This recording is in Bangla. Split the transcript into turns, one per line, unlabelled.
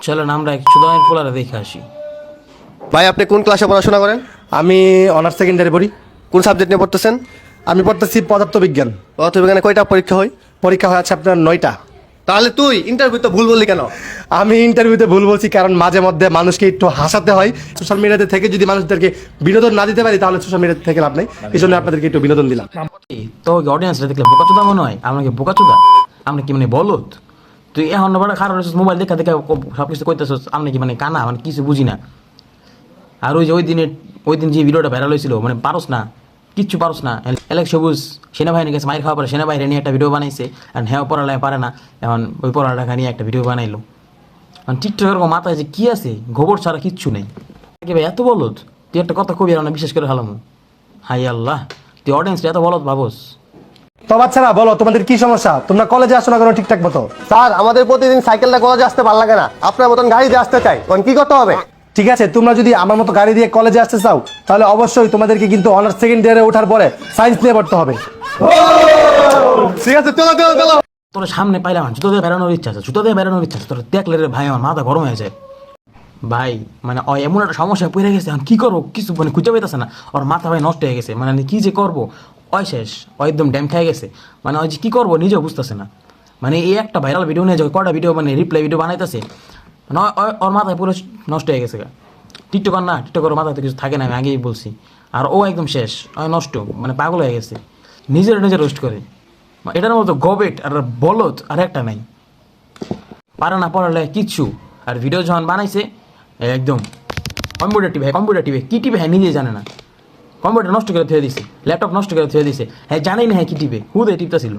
চলেন আমরা এক সুদামের পোলারে দেখে আসি।
ভাই আপনি কোন ক্লাসে পড়াশোনা করেন?
আমি অনার্স সেকেন্ডারি পড়ি।
কোন সাবজেক্ট নিয়ে পড়তেছেন?
আমি পড়তেছি পদার্থবিজ্ঞান।
পদার্থবিজ্ঞানে কয়টা পরীক্ষা হয়?
পরীক্ষা হয়ে আছে আপনার 9টা।
তাহলে তুই ইন্টারভিউ তো ভুল বললি কেন?
আমি ইন্টারভিউতে ভুল বলছি কারণ মাঝে মধ্যে মানুষকে একটু হাসাতে হয়। সোশ্যাল মিডিয়াতে থেকে যদি মানুষদেরকে বিনোদন না দিতে পারি তাহলে সোশ্যাল মিডিয়াতে থেকে লাভ নেই, এই জন্য আপনাদেরকে একটু বিনোদন দিলাম।
তো অডিয়েন্সরা দেখলে বোকাচোদা মনে হয়? আমরা কি বোকাচোদা? আমরা কি মানে বলত? তুই এখন বড় খারাপ মোবাইল দেখা দেখা সব কিছু করতেছস, আমরা কি মানে কানা, মানে কিছু বুঝি না। আর ওই দিন যে ভিডিওটা ভাইরাল হয়েছিল, মানে পারস না, কিচ্ছু পারস না। এলেক সবুজ সেনাবাহিনী গেছে মাইর খাওয়া পরে সেনাবাহিনী নিয়ে একটা ভিডিও বানাইছে, আর হ্যাঁ পড়ালেখা পারে না, এখন ওই পড়ালেখা নিয়ে একটা ভিডিও বানাইলো। মানে টিকটকের মাথায় যে কি আছে, গোবর ছাড়া কিচ্ছু নেই। ভাই এত বলত, তুই একটা কথা কবি আর না বিশ্বাস করে হালাম। হাই আল্লাহ, তুই অডিয়েন্স এত বলত ভাবস।
তো বাচ্চারা বলো তোমাদের কি সমস্যা? তোমরা কলেজে আসো না কেন ঠিকঠাক মতো?
স্যার আমাদের প্রতিদিন সাইকেলটা কলেজে আসতে ভালো লাগে না, আপনার মতন গাড়ি দিয়ে আসতে চাই। তখন কি করতে হবে?
ঠিক আছে, তোমরা যদি আমার মতো গাড়ি দিয়ে কলেজে আসতে চাও তাহলে অবশ্যই তোমাদেরকে কিন্তু অনার্স সেকেন্ড ইয়ারে ওঠার পরে সায়েন্স নিয়ে পড়তে হবে।
ঠিক আছে, চলো চলো চলো।
তোর সামনে পাইলাম জুতো দিয়ে বেড়ানোর ইচ্ছা আছে, জুতো দিয়ে বেড়ানোর ইচ্ছা আছে, তোর দেখলে রে ভাই আমার মাথা গরম হয়ে যায়। ভাই মানে এমন একটা সমস্যায় পড়ে গেছে, এখন কি করবো কিছু মানে খুঁজে পেতেছে না। ওর মাথা ভাই নষ্ট হয়ে গেছে, মানে কি যে করবো, ওই শেষ, ও একদম ড্যাম খেয়ে গেছে। মানে ওই যে কী করবো নিজেও বুঝতেছে না। মানে এই একটা ভাইরাল ভিডিও নিয়ে যায়, কটা ভিডিও মানে রিপ্লাই ভিডিও বানাইতেছে, মানে ওর মাথায় পুরো নষ্ট হয়ে গেছে। টিকটকার না, টিকটকের মাথায় তো কিছু থাকে না, আমি আগেই বলছি। আর ও একদম শেষ, ও নষ্ট, মানে পাগল হয়ে গেছে, নিজে রোস্ট করে। এটার মতো গবেট আর বলত আর একটা নাই, পারে না পড়ালে কিচ্ছু। আর ভিডিও যখন বানাইছে একদম কম্পিউটার টিভে কী টিভে হ্যাঁ নিজে জানে না, কম্পিউটার নষ্ট করে থুয়ে দিছে, ল্যাপটপ নষ্ট করে থুয়ে দিছে, হ্যাঁ জানেই না হ্যাঁ কী টিভে, হুদে টিপটা ছিল।